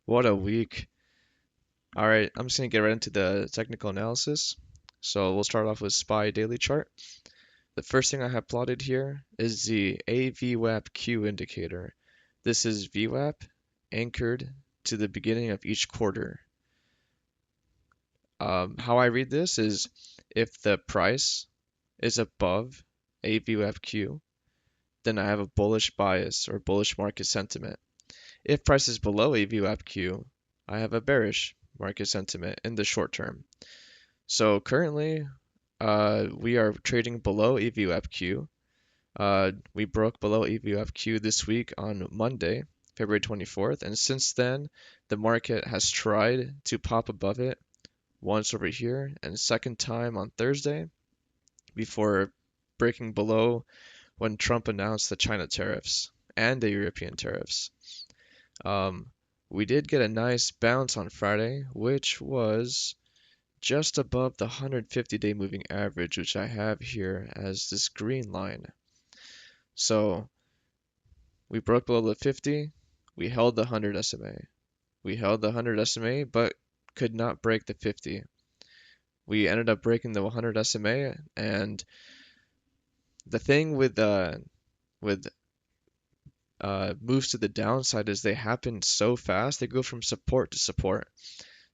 What a week. All right, I'm just gonna get right into the technical analysis. So we'll start off with SPY daily chart. The first thing I have plotted here is the AVWAP-Q indicator. This is VWAP anchored to the beginning of each quarter. How I read this is if the price is above AVWAP-Q, then I have a bullish bias or bullish market sentiment. If price is below AVWAP-Q, I have a bearish market sentiment in the short term. So currently, we are trading below EVUFQ. We broke below EVUFQ this week on Monday, February 24th, and since then, the market has tried to pop above it once over here and second time on Thursday before breaking below when Trump announced the China tariffs and the European tariffs. Um, we did get a nice bounce on Friday, which was just above the 150-day moving average, which I have here as this green line. So we broke below the 50, we held the 100 SMA. We held the 100 SMA, but could not break the 50. We ended up breaking the 100 SMA, and the thing with moves to the downside is they happen so fast. They go from support to support.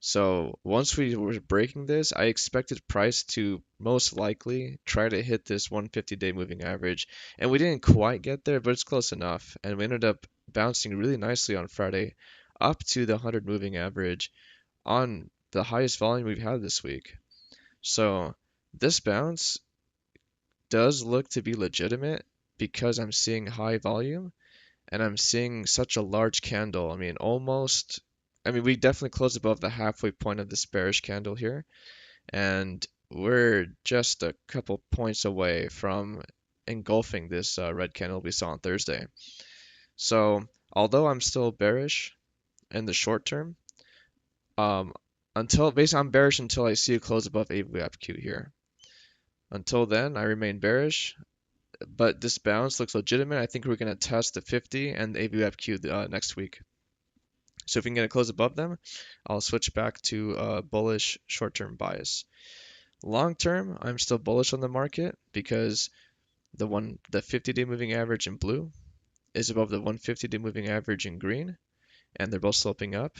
So once we were breaking this, I expected price to most likely try to hit this 150-day moving average. And we didn't quite get there, but it's close enough. And we ended up bouncing really nicely on Friday up to the 100 moving average on the highest volume we've had this week. So this bounce does look to be legitimate because I'm seeing high volume and I'm seeing such a large candle. We definitely closed above the halfway point of this bearish candle here, and we're just a couple points away from engulfing this red candle we saw on Thursday. So, although I'm still bearish in the short term, um, I'm bearish until I see a close above AVFQ here. Until then, I remain bearish, but this bounce looks legitimate. I think we're going to test the 50 and the AVFQ next week. So if we can get a close above them, I'll switch back to a bullish short-term bias. Long term, I'm still bullish on the market because the 50-day moving average in blue is above the 150-day moving average in green, and they're both sloping up.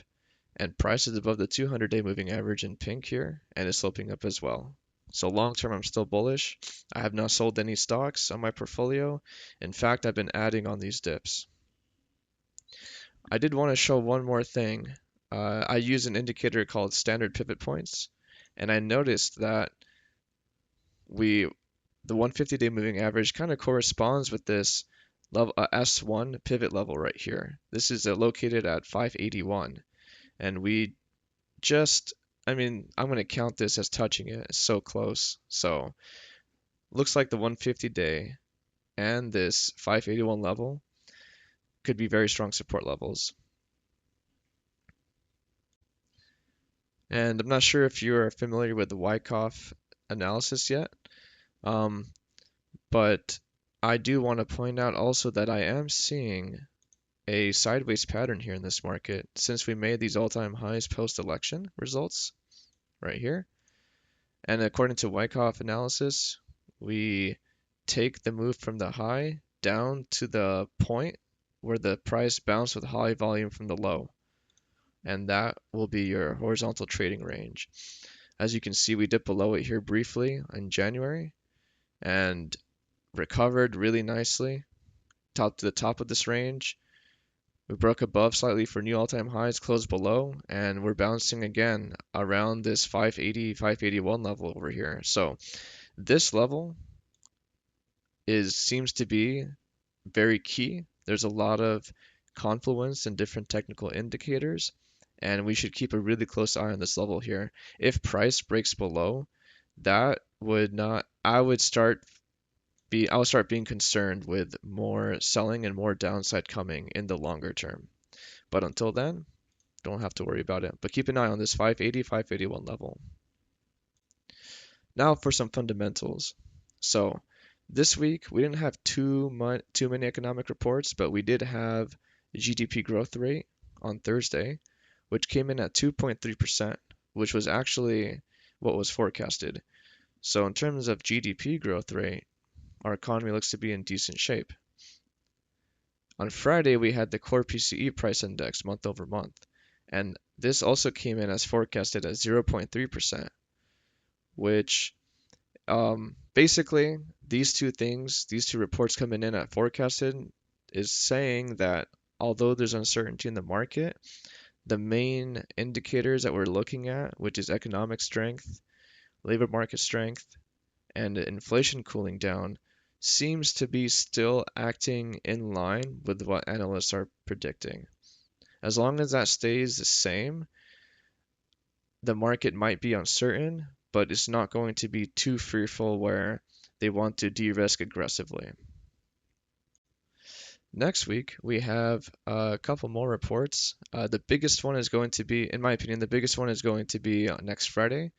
And price is above the 200-day moving average in pink here, and is sloping up as well. So long term, I'm still bullish. I have not sold any stocks on my portfolio. In fact, I've been adding on these dips. I did want to show one more thing. I use an indicator called standard pivot points, and I noticed that we the 150-day moving average kind of corresponds with this level S1 pivot level right here. This is located at 581, and we just I'm going to count this as touching it. It's so close. So looks like the 150-day and this 581 level could be very strong support levels. And I'm not sure if you're familiar with the Wyckoff analysis yet, um, but I do want to point out also that I am seeing a sideways pattern here in this market since we made these all-time highs post-election results right here. And according to Wyckoff analysis, we take the move from the high down to the point where the price bounced with high volume from the low. And that will be your horizontal trading range. As you can see, we dipped below it here briefly in January and recovered really nicely top to the top of this range. We broke above slightly for new all-time highs, closed below, and we're bouncing again around this 580, 581 level over here. So this level seems to be very key. There's a lot of confluence in different technical indicators, and we should keep a really close eye on this level here. If price breaks below, that would not, I would start I'll start being concerned with more selling and more downside coming in the longer term. But until then, don't have to worry about it. But keep an eye on this 580, 581 level. Now for some fundamentals. So this week we didn't have too many economic reports, but we did have GDP growth rate on Thursday, which came in at 2.3%, which was actually what was forecasted. So in terms of GDP growth rate, our economy looks to be in decent shape. On Friday, we had the core PCE price index month over month, and this also came in as forecasted at 0.3%, which basically these two things, these two reports coming in at forecasted, is saying that although there's uncertainty in the market, the main indicators that we're looking at, which is economic strength, labor market strength, and inflation cooling down, seems to be still acting in line with what analysts are predicting. As long as that stays the same, the market might be uncertain, but it's not going to be too fearful where they want to de-risk aggressively. Next week, we have a couple more reports. The biggest one is going to be, in my opinion, the biggest one is going to be next Friday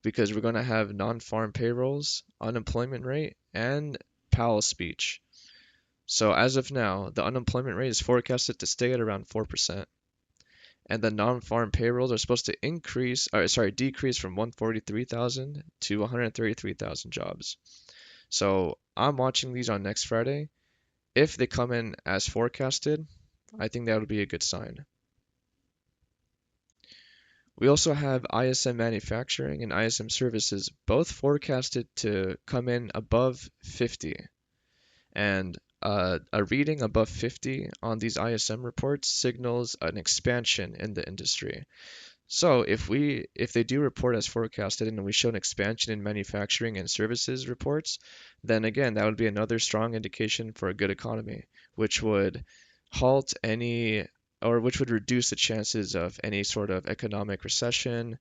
because we're going to have non-farm payrolls, unemployment rate, and Powell's speech. So as of now, the unemployment rate is forecasted to stay at around 4%, and the non-farm payrolls are supposed to decrease from 143,000 to 133,000 jobs. So I'm watching these on next Friday. If they come in as forecasted, I think that would be a good sign. We also have ISM manufacturing and ISM services both forecasted to come in above 50. And a reading above 50 on these ISM reports signals an expansion in the industry. So if they do report as forecasted and we show an expansion in manufacturing and services reports, then again that would be another strong indication for a good economy, which would halt any or which would reduce the chances of any sort of economic recession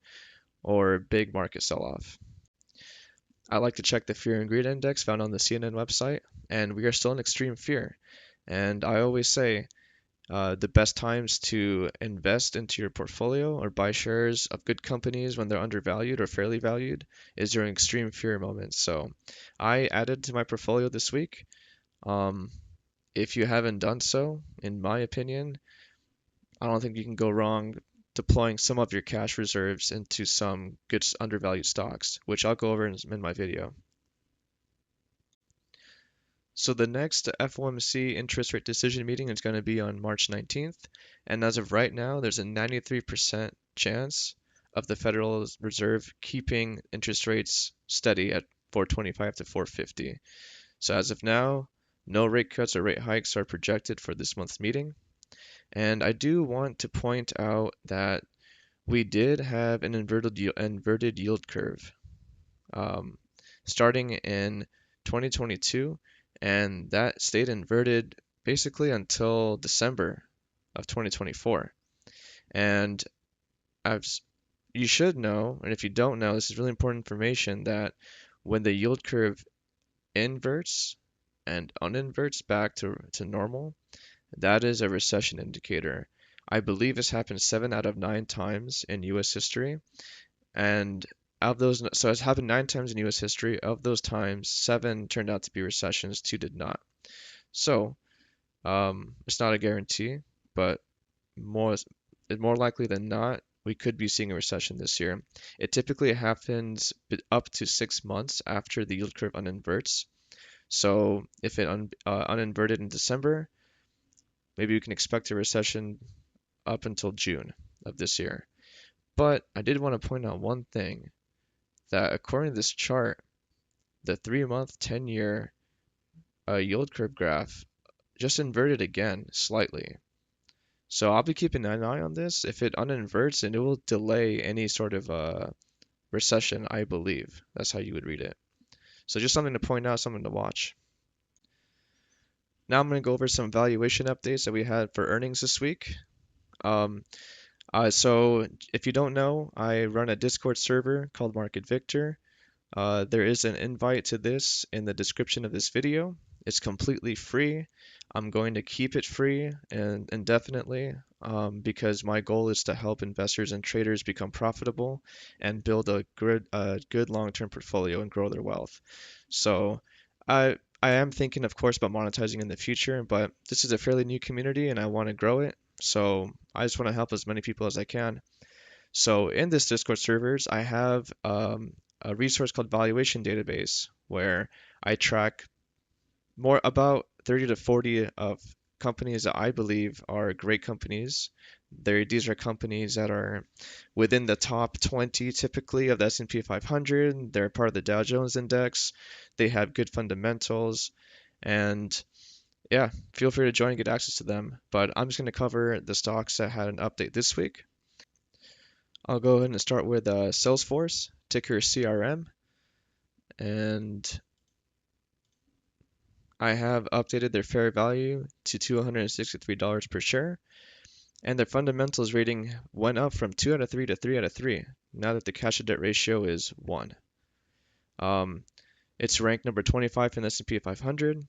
or big market sell-off. I like to check the fear and greed index found on the CNN website, and we are still in extreme fear. And I always say the best times to invest into your portfolio or buy shares of good companies when they're undervalued or fairly valued is during extreme fear moments. So I added to my portfolio this week. Um, if you haven't done so, in my opinion, I don't think you can go wrong deploying some of your cash reserves into some good undervalued stocks, which I'll go over in my video. So the next FOMC interest rate decision meeting is going to be on March 19th, and as of right now, there's a 93% chance of the Federal Reserve keeping interest rates steady at 425 to 450. So as of now, no rate cuts or rate hikes are projected for this month's meeting. And I do want to point out that we did have an inverted yield curve um, starting in 2022, and that stayed inverted basically until December of 2024. And I've, you should know, and if you don't know, this is really important information that when the yield curve inverts and uninverts back to normal, that is a recession indicator. I believe this happened 7 out of 9 times in US history. And of those, so it's happened 9 times in US history. Of those times, 7 turned out to be recessions, 2 did not. So it's not a guarantee, but more, more likely than not, we could be seeing a recession this year. It typically happens up to 6 months after the yield curve uninverts. So if it uninverted in December, maybe we can expect a recession up until June of this year. But I did want to point out one thing, that according to this chart, the 3-month, 10-year yield curve graph just inverted again slightly. So I'll be keeping an eye on this. If it uninverts, and it will delay any sort of recession, I believe. That's how you would read it. So just something to point out, something to watch. Now I'm going to go over some valuation updates that we had for earnings this week. Um, so if you don't know, I run a Discord server called Market Victor. There is an invite to this in the description of this video. It's completely free. I'm going to keep it free and indefinitely because my goal is to help investors and traders become profitable and build a good long-term portfolio and grow their wealth. So I am thinking, of course, about monetizing in the future, but this is a fairly new community and I want to grow it. So I just want to help as many people as I can. So in this Discord servers, I have a resource called Valuation Database where I track more about 30 to 40 of companies that I believe are great companies. These are companies that are within the top 20 typically of the S&P 500. They're part of the Dow Jones Index. They have good fundamentals. And yeah, feel free to join and get access to them. But I'm just going to cover the stocks that had an update this week. I'll go ahead and start with Salesforce, ticker CRM. And I have updated their fair value to $263 per share, and their fundamentals rating went up from 2 out of 3 to 3 out of 3, now that the cash to debt ratio is 1. Um, it's ranked number 25 in the S&P 500.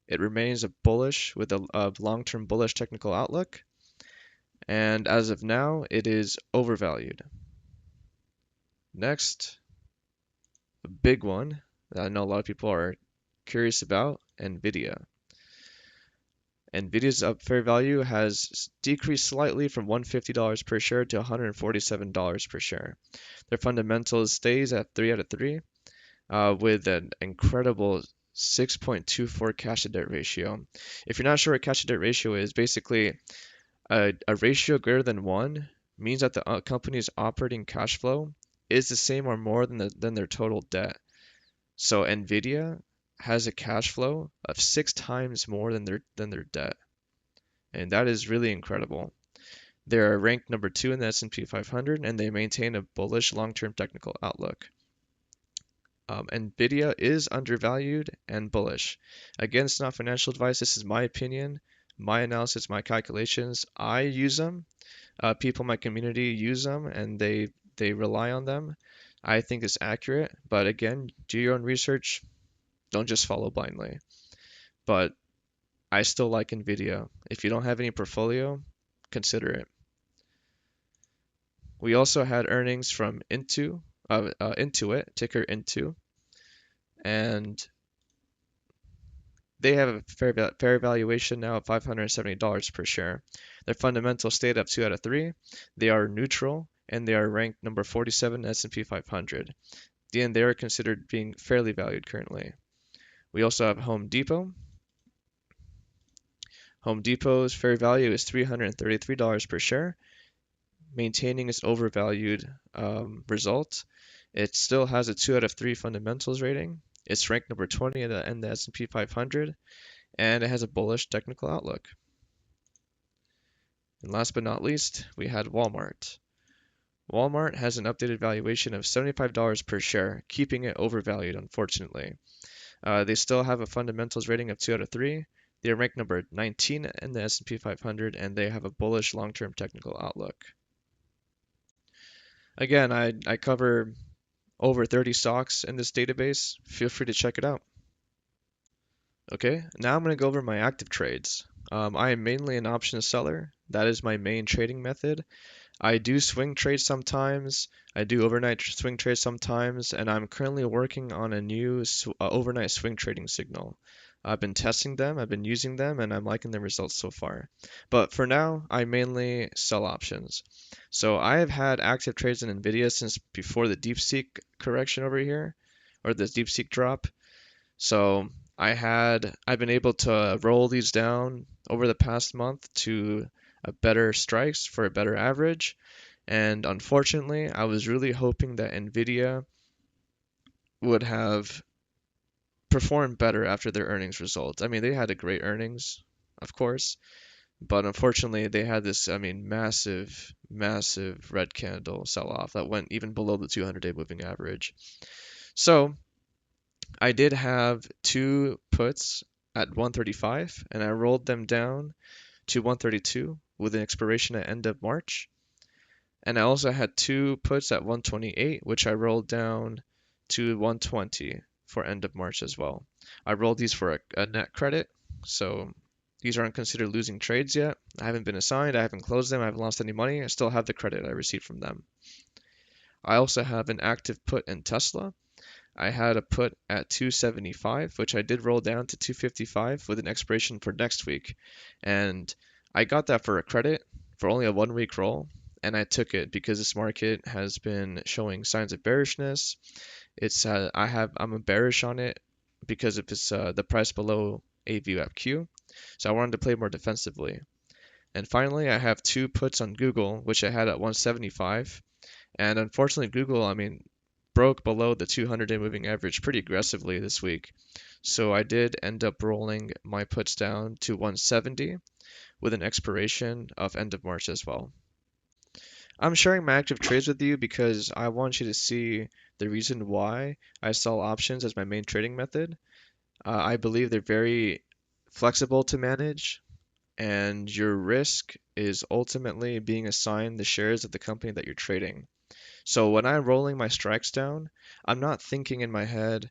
It remains a bullish with a long-term bullish technical outlook, and as of now, it is overvalued. Next, a big one that I know a lot of people are curious about, NVDA. NVIDIA's fair value has decreased slightly from $150 per share to $147 per share. Their fundamentals stays at 3 out of 3 with an incredible 6.24 cash to debt ratio. If you're not sure what cash to debt ratio is, basically a ratio greater than 1 means that the company's operating cash flow is the same or more than their total debt. So NVIDIA has a cash flow of 6 times more than their debt. And that is really incredible. They're ranked number 2 in the S&P 500, and they maintain a bullish long-term technical outlook. NVIDIA is undervalued and bullish. Again, it's not financial advice. This is my opinion, my analysis, my calculations. I use them. People in my community use them, and they rely on them. I think it's accurate, but again, do your own research. Don't just follow blindly. But I still like NVIDIA. If you don't have any portfolio, consider it. We also had earnings from Intuit, ticker Intu, and they have a fair valuation now of $570 per share. Their fundamentals stayed up 2 out of 3. They are neutral, and they are ranked number 47 in the S&P 500. And they are considered being fairly valued currently. We also have Home Depot. Home Depot's fair value is $333 per share, maintaining its overvalued result. It still has a 2 out of 3 fundamentals rating. It's ranked number 20 in the S&P 500, and it has a bullish technical outlook. And last but not least, we had Walmart. Walmart has an updated valuation of $75 per share, keeping it overvalued, unfortunately. They still have a fundamentals rating of 2 out of 3. They are ranked number 19 in the S&P 500, and they have a bullish long-term technical outlook. Again, I cover over 30 stocks in this database. Feel free to check it out. Okay, now I'm going to go over my active trades. I am mainly an options seller. That is my main trading method. I do swing trade sometimes. I do overnight swing trade sometimes, and I'm currently working on a new overnight swing trading signal. I've been testing them, I've been using them, and I'm liking the results so far. But for now, I mainly sell options. So I have had active trades in NVIDIA since before the DeepSeek correction over here, or the DeepSeek drop. So I've been able to roll these down over the past month to a better strikes for a better average. And unfortunately, I was really hoping that NVIDIA would have performed better after their earnings results. I mean, they had a great earnings, of course, but unfortunately, they had this, massive, massive red candle sell off that went even below the 200-day moving average. So I did have 2 puts at 135, and I rolled them down to 132 with an expiration at end of March. And I also had 2 puts at 128, which I rolled down to 120 for end of March as well. I rolled these for a net credit, so these aren't considered losing trades yet. I haven't been assigned, I haven't closed them, I haven't lost any money. I still have the credit I received from them. I also have an active put in Tesla. I had a put at 275, which I did roll down to 255 with an expiration for next week. And I got that for a credit for only a 1 week roll, and I took it because this market has been showing signs of bearishness. I'm bearish on it because of the price below AVWAP so I wanted to play more defensively. And finally, I have two puts on Google, which I had at 175, and unfortunately, Google, I mean, broke below the 200-day moving average pretty aggressively this week. So I did end up rolling my puts down to 170 with an expiration of end of March as well. I'm sharing my active trades with you because I want you to see the reason why I sell options as my main trading method. I believe they're very flexible to manage, and your risk is ultimately being assigned the shares of the company that you're trading. So when I'm rolling my strikes down, I'm not thinking in my head,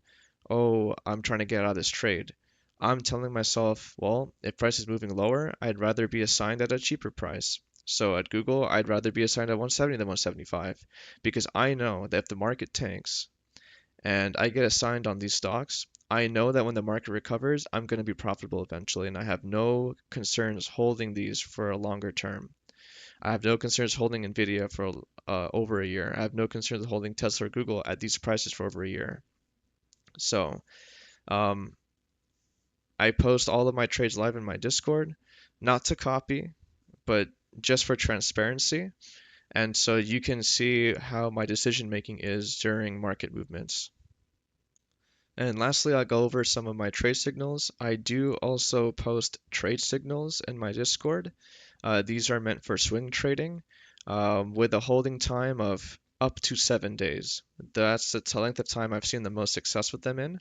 oh, I'm trying to get out of this trade. I'm telling myself, well, if price is moving lower, I'd rather be assigned at a cheaper price. So at Google, I'd rather be assigned at 170 than 175 because I know that if the market tanks and I get assigned on these stocks, I know that when the market recovers, I'm going to be profitable eventually, and I have no concerns holding these for a longer term. I have no concerns holding NVDA for over a year. I have no concerns holding Tesla or Google at these prices for over a year. So, um, I post all of my trades live in my Discord, not to copy, but just for transparency. And so you can see how my decision making is during market movements. And lastly, I'll go over some of my trade signals. I do also post trade signals in my Discord. These are meant for swing trading with a holding time of up to 7 days. That's the length of time I've seen the most success with them in.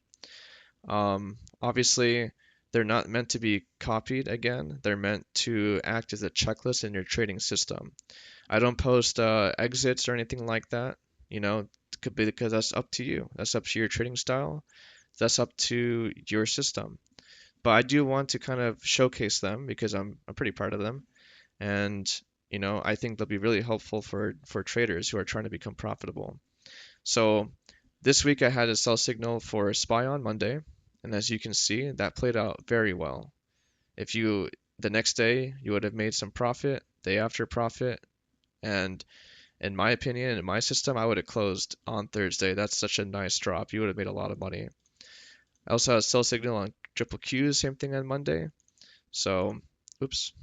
Obviously, they're not meant to be copied again. They're meant to act as a checklist in your trading system. I don't post exits or anything like that. You know, could be because that's up to you. That's up to your trading style. That's up to your system. But I do want to kind of showcase them because I'm pretty proud of them. And I think they'll be really helpful for traders who are trying to become profitable. So this week I had a sell signal for SPY on Monday, and as you can see, that played out very well. If you the next day you would have made some profit, day after profit, and in my opinion, in my system, I would have closed on Thursday. That's such a nice drop. You would have made a lot of money. I also had a sell signal on triple Qs, same thing on Monday. So, oops.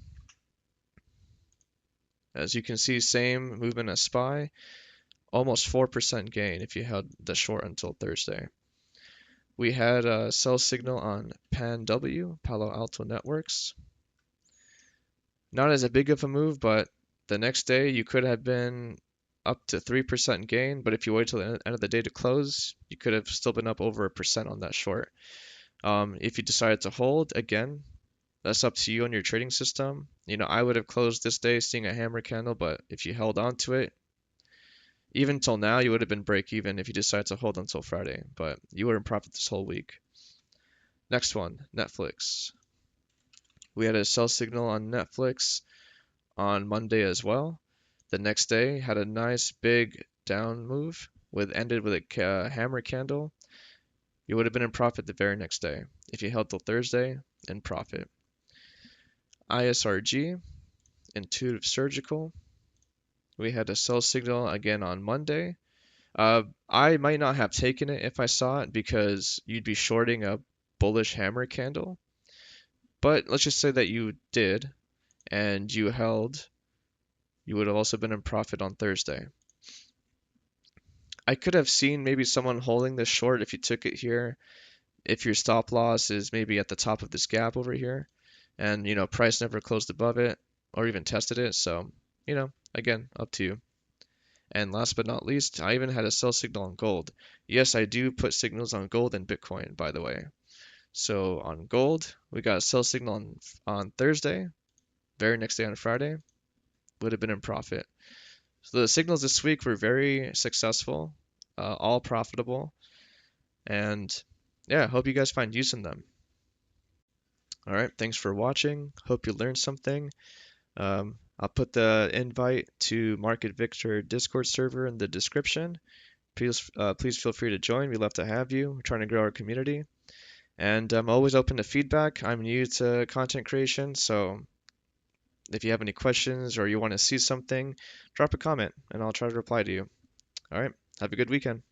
As you can see, same movement as SPY, almost 4% gain if you held the short until Thursday. We had a sell signal on PAN-W, Palo Alto Networks. Not as a big of a move, but the next day you could have been up to 3% gain, but if you wait till the end of the day to close, you could have still been up over 1% on that short. If you decided to hold, again, that's up to you on your trading system. I would have closed this day seeing a hammer candle, but if you held on to it, even till now, you would have been break even if you decided to hold until Friday, but you were in profit this whole week. Next one, Netflix. We had a sell signal on Netflix on Monday as well. The next day had a nice big down move ended with a hammer candle. You would have been in profit the very next day if you held till Thursday in profit. ISRG, Intuitive Surgical. We had a sell signal again on Monday. I might not have taken it if I saw it because you'd be shorting a bullish hammer candle. But let's just say that you did and you held, you would have also been in profit on Thursday. I could have seen maybe someone holding this short if you took it here, if your stop loss is maybe at the top of this gap over here, and price never closed above it or even tested it. So, again, up to you. And last but not least, I even had a sell signal on gold. Yes, I do put signals on gold and Bitcoin, by the way. So on gold, we got a sell signal on Thursday, very next day on Friday, would have been in profit. So the signals this week were very successful, all profitable, and yeah, hope you guys find use in them. All right, thanks for watching. Hope you learned something. I'll put the invite to Market Victor Discord server in the description. Please feel free to join. We'd love to have you. We're trying to grow our community. And I'm always open to feedback. I'm new to content creation, so If you have any questions or you want to see something, drop a comment and I'll try to reply to you. All right, have a good weekend.